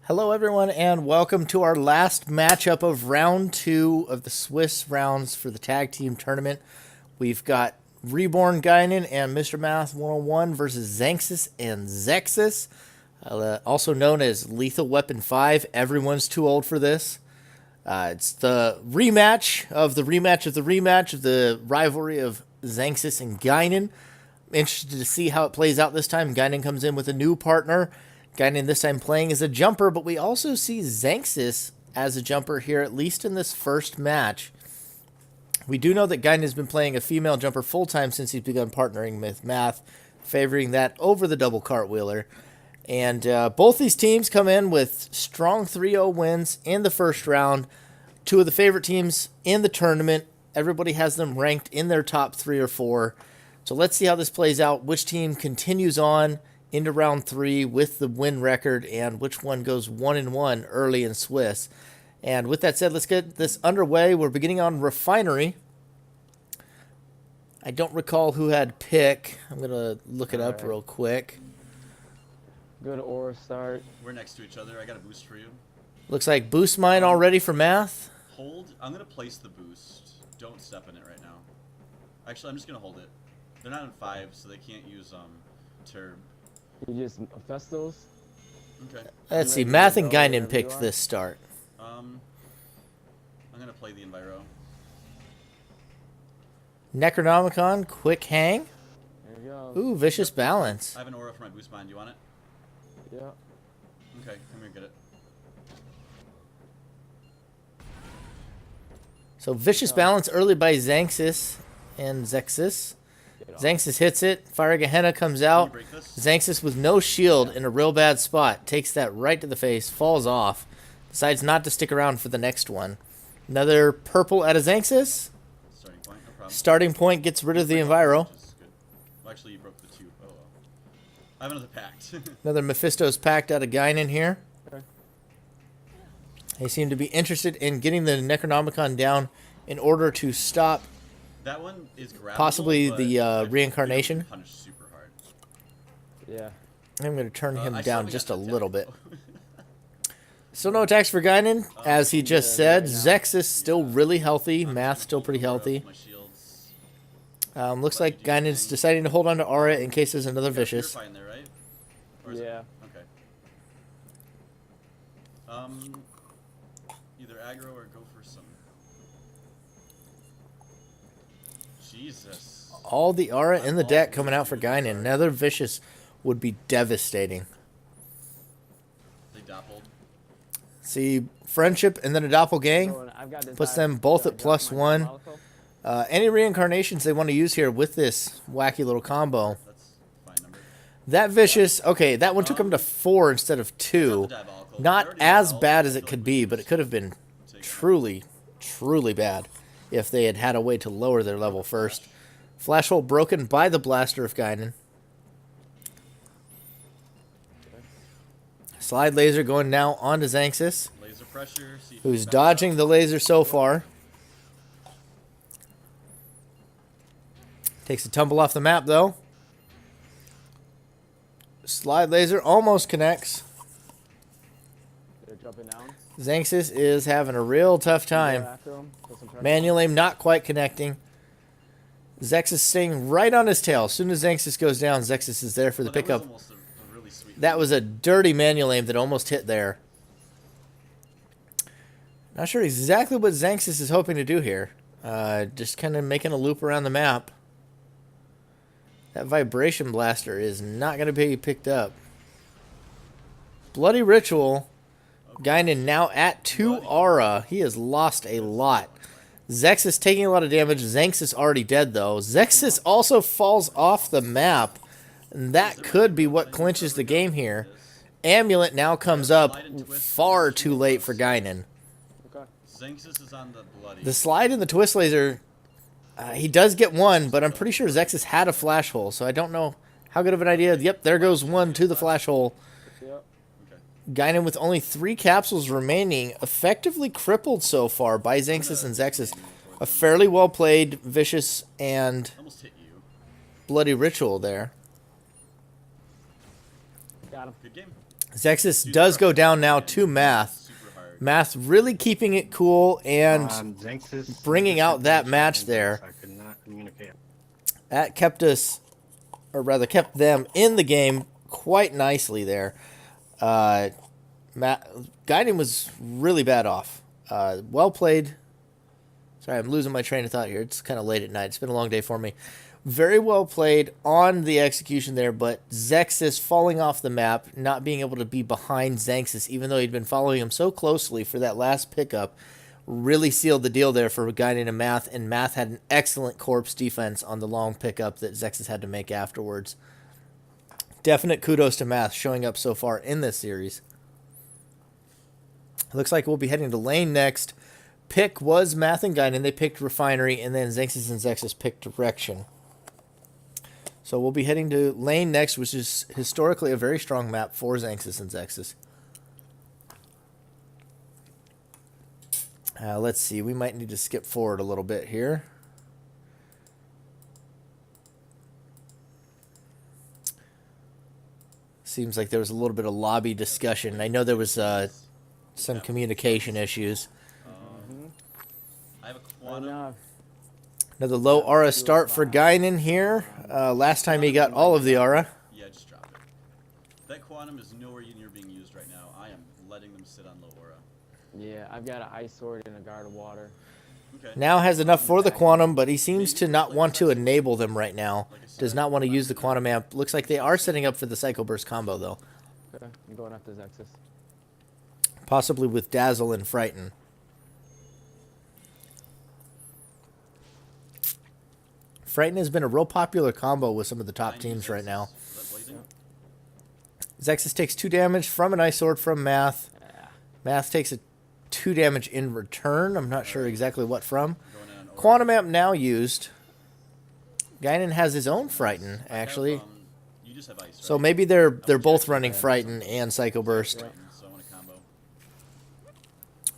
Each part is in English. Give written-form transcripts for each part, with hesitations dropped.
Hello everyone and welcome to our last matchup of round 2 of the Swiss rounds for the tag team tournament. We've got RebornGaignun and MrMath101 versus Xanxus and Zexxus, also known as Lethal Weapon 5. Everyone's too old for this. It's the rematch of the rematch of the rematch of the rivalry of Xanxus and Gaignnun. Interested to see how it plays out this time. Gaignnun comes in with a new partner. Gaignnun this time playing as a jumper, but we also see Xanxus as a jumper here, at least in this first match. We do know that Gaignnun has been playing a female jumper full-time since he's begun partnering with Math, favoring that over the double cartwheeler. And both these teams come in with strong 3-0 wins in the first round. Two of the favorite teams in the tournament. Everybody has them ranked in their top 3 or 4. So let's see how this plays out. Which team continues on into round 3 with the win record, and which one goes 1-1 early in Swiss. And with that said, let's get this underway. We're beginning on Refinery. I don't recall who had pick. I'm going to look it up real quick. Good aura start. We're next to each other. I got a boost for you. Looks like boost mine already for Math. Hold. I'm going to place the boost. Don't step in it right now. Actually, I'm just going to hold it. They're not in 5, so they can't use Turb. You just Festos? Okay. Let's see. Math and Gaignnun picked this start. I'm going to play the Enviro. Necronomicon, quick hang. There you go. Ooh, vicious balance. I have an aura for my boost mine. Do you want it? Yeah. Okay, come here, get it. So vicious balance early by Xanxus and Zexxus. Xanxus hits it. Fire Gehenna comes out. Xanxus with no shield in a real bad spot. Takes that right to the face. Falls off. Decides not to stick around for the next one. Another purple at a Xanxus. Starting point, no problem. Starting point gets rid of the Enviro. Well, actually, you broke the 2. Oh, well. I have another pact. Another Mephisto's pact out of Gaignnun here. Okay. They seem to be interested in getting the Necronomicon down in order to stop That one is grabbable, possibly but the reincarnation. Punish super hard. Yeah. I'm going to turn him I down still just got a the little attack, bit. Still no attacks for Gaignnun, as he just said. Zexxus still really healthy. Math still pretty healthy. My shields. Looks like Gainun's deciding to hold on to Aura in case there's another vicious. Purify in there, right? Or is Yeah. It? Okay. Either aggro or go for some. Jesus. All the Aura in the deck coming out for Gaignnun. Another vicious would be devastating. They doppled. See, friendship and then a doppelgang puts them both at +1. Any reincarnations they want to use here with this wacky little combo. That's fine number. That vicious, okay, that one took him to 4 instead of 2. Not as bad as it could be, but it could have been truly, truly bad if they had had a way to lower their level first. Flash hole broken by the blaster of Gaignnun. Slide laser going now onto Xanxus, Laser pressure. See if who's it's dodging the laser so far. Takes a tumble off the map, though. Slide laser almost connects. They're jumping down. Xanxus is having a real tough time. Manual aim not quite connecting. Zexxus staying right on his tail. As soon as Xanxus goes down, Zexxus is there for the pickup. Really sweet That was a dirty manual aim that almost hit there. Not sure exactly what Xanxus is hoping to do here. Just kind of making a loop around the map. That vibration blaster is not going to be picked up. Bloody Ritual. Gaignnun now at 2 aura. He has lost a lot. Zexxus taking a lot of damage. Xanxus already dead, though. Zexxus also falls off the map. And that could be what clinches the game here. Amulet now comes up far too late for Gaignnun. Okay. Xanxus is on the bloody. The slide and the twist laser, he does get one, but I'm pretty sure Zexxus had a flash hole, so I don't know how good of an idea. Yep, there goes one to the flash hole. Yep. Gaignnun with only 3 capsules remaining, effectively crippled so far by Xanxus and Zexxus. A fairly well played Vicious and Almost hit you. Bloody Ritual there. Got him. Good game. Zexxus Dude, does they're go down now hitting to Math. super hard. Math really keeping it cool and Xanxus bringing out that match there. I could not communicate. That kept us, or rather kept them in the game quite nicely there. Guiding was really bad off. Well played. Sorry, I'm losing my train of thought here. It's kind of late at night. It's been a long day for me. Very well played on the execution there, but Zexxus falling off the map, not being able to be behind Xanxus, even though he'd been following him so closely for that last pickup, really sealed the deal there for Guiding and Math, and Math had an excellent corpse defense on the long pickup that Zexxus had to make afterwards. Definite kudos to Math showing up so far in this series. Looks like we'll be heading to lane next. Pick was Math and Guiding. They picked Refinery, and then Xanxus and Zexxus picked Direction. So we'll be heading to lane next, which is historically a very strong map for Xanxus and Zexxus. Let's see. We might need to skip forward a little bit here. Seems like there was a little bit of lobby discussion. I know there was some communication issues. I have a quantum. Another low aura start for Guinan here. Last time he got all of the aura. Yeah, just drop it. That quantum is nowhere near being used right now. I am letting them sit on low aura. Yeah, I've got an ice sword and a guard of water. Okay. Now has enough for the quantum, but he seems to not want to enable them right now. Does not want to use the quantum amp. Looks like they are setting up for the Psycho Burst combo, though. Okay, I'm going after Zexxus. Possibly with Dazzle and Frighten. Frighten has been a real popular combo with some of the top teams right now. Is that blazing? Zexxus takes 2 damage from an Ice Sword from Math. Math takes a 2 damage in return. I'm not sure exactly what from. Going in on aura. Quantum Amp now used. Guinan has his own Frighten, I have, actually. you just have ice, right? So maybe they're both running Frighten and Psycho Burst. So I want a combo.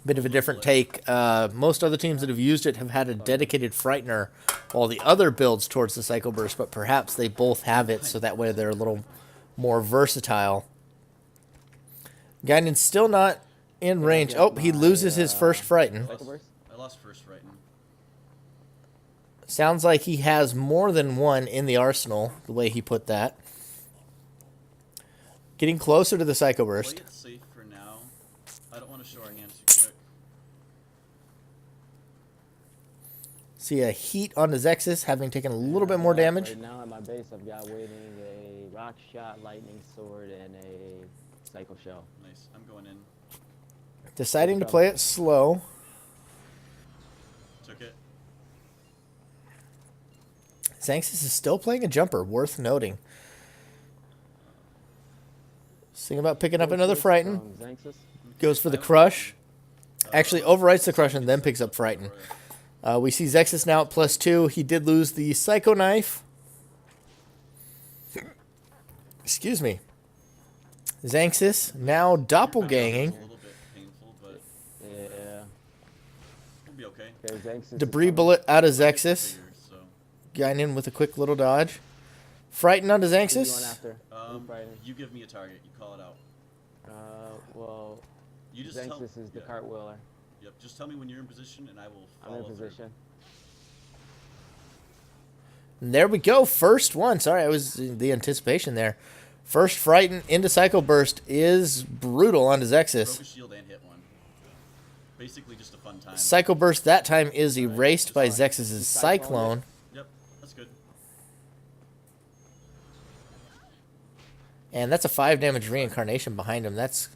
Bit of a different take. Most other teams that have used it have had a dedicated Frightener, while the other builds towards the Psycho Burst, but perhaps they both have it, so that way they're a little more versatile. Guinan's still not in range. Oh, he loses his first Frighten. Psycho Burst? I lost first frighten. Sounds like he has more than one in the arsenal, the way he put that. Getting closer to the Psycho Burst. Play it safe for now. I don't want to show our hands too quick. See a heat on the Zexxus, having taken a little bit more damage. Right now at my base, I've got waiting a rock shot, lightning sword, and a psycho shell. Nice. I'm going in. Deciding to play it slow. Took it. Xanxus is still playing a jumper, worth noting. Thinking about picking up another Frighten. Xanxus. Goes for the Crush. Actually overwrites the Crush and then picks up Frighten. We see Zexxus now at +2. He did lose the Psycho Knife. Excuse me. Xanxus now doppelganging. A little bit painful, but Yeah. we'll be okay. Okay, Xanxus is Debris coming. bullet out of Zexxus. Figures, so. Guinan with a quick little dodge. Frighten onto Who you going Xanxus. after? Who fighting? You give me a target. You call it out. Well, You just tell. Xanxus is the yeah. cartwheeler. Yep. Just tell me when you're in position, and I will I'm follow in through. position. And there we go. First one. Sorry, I was in the anticipation there. First Frighten into Psycho Burst is brutal onto Broke Zexxus. a shield and hit one. Basically, just a fun time. Psycho Burst that time is erased by Zexxus' Cyclone. Yep. That's good. And that's a 5 damage reincarnation behind him. That's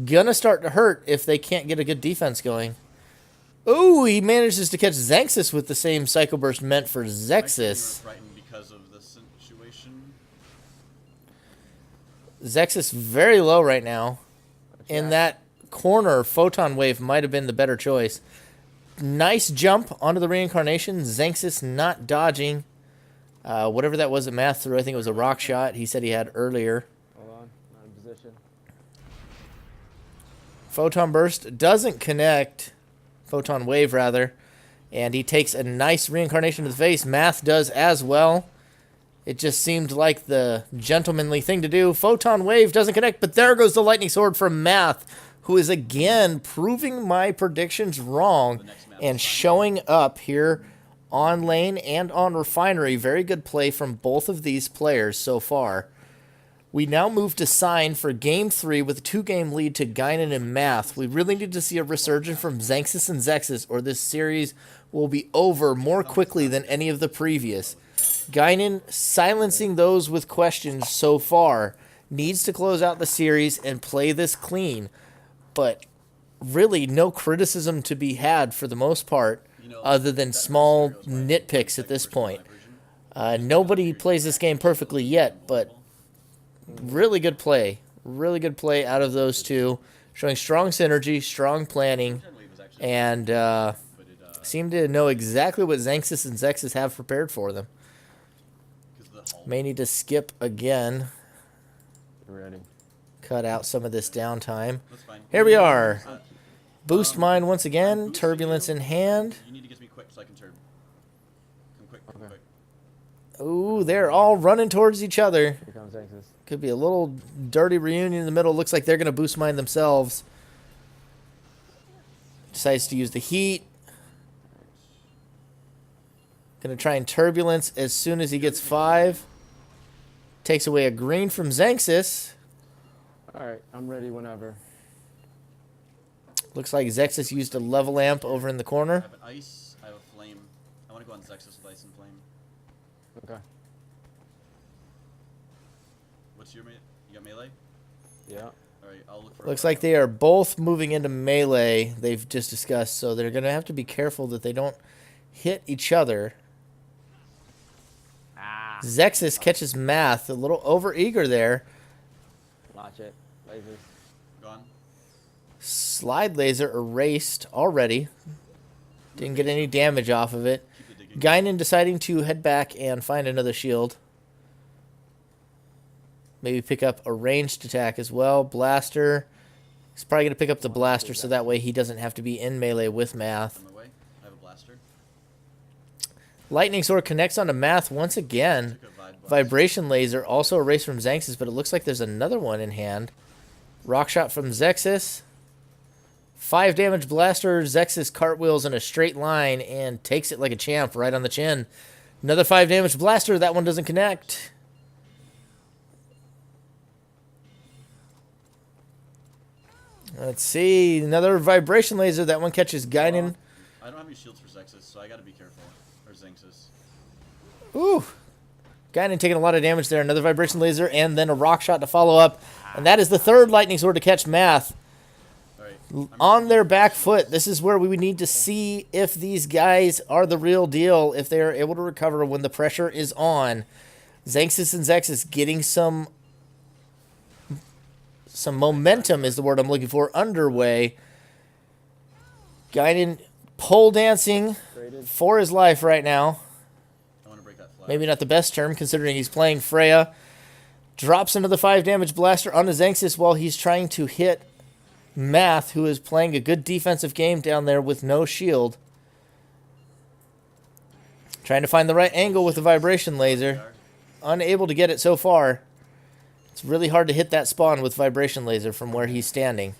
gonna start to hurt if they can't get a good defense going. Ooh, he manages to catch Xanxus with the same Psycho Burst meant for Actually, you Zexxus. were frightened because of the situation. Zexxus very low right now. In Yeah. that corner, Photon Wave might have been the better choice. Nice jump onto the reincarnation. Xanxus not dodging. Whatever that was that Math threw, I think it was a rock shot he said he had earlier. Hold on, not in position. Photon Burst doesn't connect. Photon Wave, rather. And he takes a nice reincarnation to the face. Math does as well. It just seemed like the gentlemanly thing to do. Photon Wave doesn't connect, but there goes the Lightning Sword from Math, who is again proving my predictions wrong and showing up here on lane and on Refinery. Very good play from both of these players so far. We now move to Sign for Game 3 with a 2-game lead to Guinan and Math. We really need to see a resurgence from Xanxus and Zexxus, or this series will be over more quickly than any of the previous. Guinan, silencing those with questions so far, needs to close out the series and play this clean. But really no criticism to be had for the most part, other than small nitpicks at this point. Nobody plays this game perfectly yet, but really good play. Really good play out of those two, showing strong synergy, strong planning, and seem to know exactly what Xanxus and Zexxus have prepared for them. May need to skip again. Ready. Cut out some of this downtime. Here we are. Boost mine once again. Turbulence in hand. You need to get me quick so I can turn. Come quick, come quick. Ooh, they're all running towards each other. Here comes Xanxus. Could be a little dirty reunion in the middle. Looks like they're going to boost mine themselves. Decides to use the heat. Going to try and turbulence as soon as he gets 5. Takes away a green from Xanxus. Alright, I'm ready whenever. Looks like Zexxus used a level amp over in the corner. I have an ice, I have a flame. I want to go on Zexxus with ice and flame. Okay. What's your you got melee? Yeah. Alright, I'll look for Looks like they are both moving into melee, they've just discussed, so they're going to have to be careful that they don't hit each other. Zexxus catches Math, a little over-eager there. Watch it. Lasers. Gone. Slide laser erased already. Didn't get any damage off of it. Keep it digging. Guinan deciding to head back and find another shield. Maybe pick up a ranged attack as well. Blaster. He's probably going to pick up the blaster so that way he doesn't have to be in melee with Math. On my way. I have a blaster. Lightning Sword connects onto Math once again. Took a blast. Vibration Laser also erased from Xanxus, but it looks like there's another one in hand. Rock Shot from Zexxus. 5 damage blaster. Zexxus cartwheels in a straight line and takes it like a champ right on the chin. Another 5 damage blaster. That one doesn't connect. Let's see. Another Vibration Laser. That one catches Guinan. I don't have any shields for Zexxus, so I gotta be careful. Or Xanxus. Ooh. Guinan taking a lot of damage there. Another Vibration Laser and then a Rock Shot to follow up. And that is the third Lightning Sword to catch Math. Alright. On their back foot. This is where we would need to see if these guys are the real deal, if they are able to recover when the pressure is on. Xanxus and Zexxus getting some momentum is the word I'm looking for, underway. Guinan pole dancing for his life right now. I want to break that flag. Maybe not the best term considering he's playing Freya. Drops another 5 damage blaster onto Xanxus while he's trying to hit Math, who is playing a good defensive game down there with no shield. Trying to find the right angle with the Vibration Laser. Unable to get it so far. It's really hard to hit that spawn with Vibration Laser from where he's standing.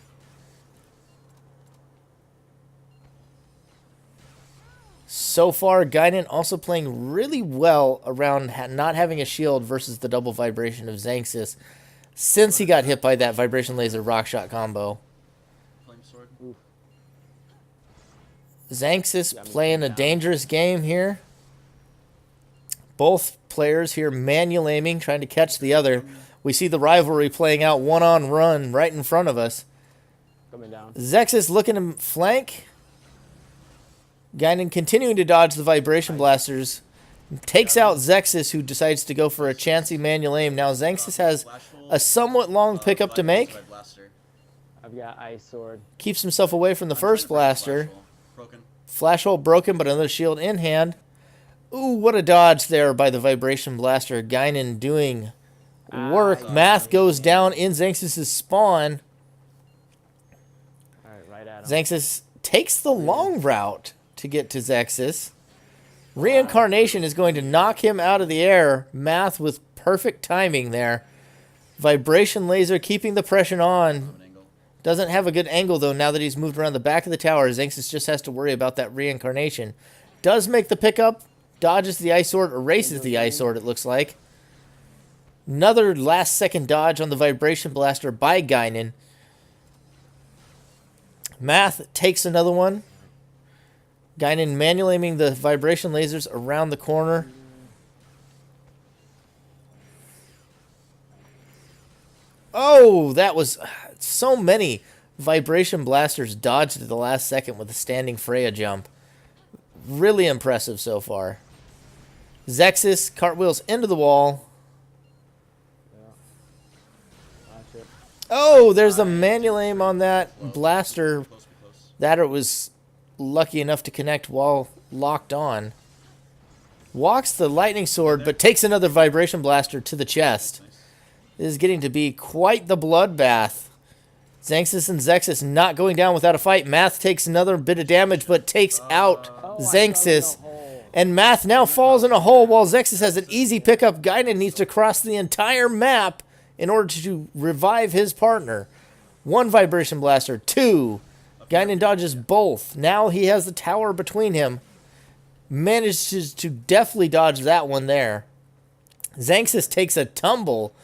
So far, Guinan also playing really well around not having a shield versus the double vibration of Xanxus since he got hit by that Vibration Laser Rock Shot combo. Flame sword. Xanxus playing a dangerous game here. Both players here manual aiming, trying to catch the other. We see the rivalry playing out one-on-one right in front of us. Coming down. Zexxus looking to flank. Guinan continuing to dodge the Vibration Blasters. Takes out Zexxus, who decides to go for a chancy manual aim. Now Xanxus has a somewhat long pickup to make. I've got Ice Sword. Keeps himself away from the first blaster. Broken. Flash hole broken, but another shield in hand. Ooh, what a dodge there by the Vibration Blaster. Guinan doing work. Math goes down in Xanxus' spawn. Alright, right at him. Xanxus takes the long route to get to Zexxus. Reincarnation is going to knock him out of the air. Math with perfect timing there. Vibration laser keeping the pressure on. An angle. Doesn't have a good angle, though, now that he's moved around the back of the tower. Xanxus just has to worry about that reincarnation. Does make the pickup. Dodges the Ice Sword. Erases the Ice Sword, it looks like. Another last-second dodge on the Vibration Blaster by Guinan. Math takes another one. Guinan manually aiming the Vibration lasers around the corner. Oh, that was so many Vibration Blasters dodged at the last second with a standing Freya jump. Really impressive so far. Zexxus cartwheels into the wall. Watch it. Oh, there's a manual aim on that blaster. Close, be close. That it was lucky enough to connect while locked on. Walks the lightning sword, but takes another Vibration Blaster to the chest. Nice. This is getting to be quite the bloodbath. Xanxus and Zexxus not going down without a fight. Math takes another bit of damage, but takes out Oh, I Xanxus. fell in the hole. And Math now falls in a hole while Zexxus has an easy pickup. Guinan needs to cross the entire map in order to revive his partner. One Vibration Blaster, two. Guinan dodges both. Now he has the tower between him. Manages to deftly dodge that one there. Xanxus takes a tumble.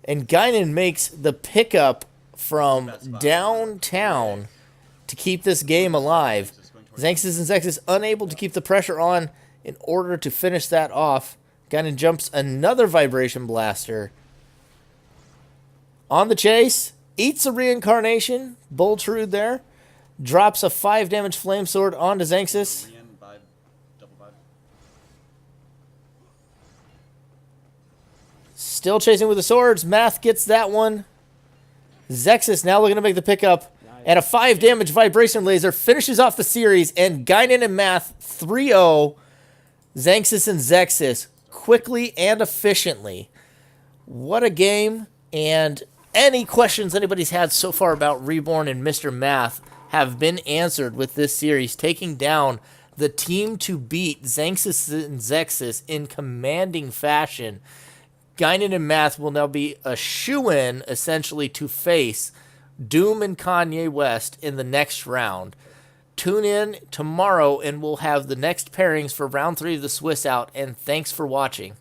And Guinan makes the pickup from downtown to keep this game alive. Xanxus and Zexxus unable to keep the pressure on in order to finish that off. Guinan jumps another Vibration Blaster. On the chase, eats a reincarnation. Boltrude there. Drops a 5 damage Flame Sword onto Xanxus. Re-in, vibe, double vibe. Still chasing with the swords. Math gets that one. Zexxus now looking to make the pickup. And a 5 damage Vibration Laser finishes off the series. And Guinan and Math 3-0. Xanxus and Zexxus quickly and efficiently. What a game. And any questions anybody's had so far about Reborn and Mr. Math have been answered with this series. Taking down the team to beat Xanxus and Zexxus in commanding fashion. Guinan and Math will now be a shoo-in, essentially, to face Doom and Kanye West in the next round. Tune in tomorrow, and we'll have the next pairings for round 3 of the Swiss out, and thanks for watching.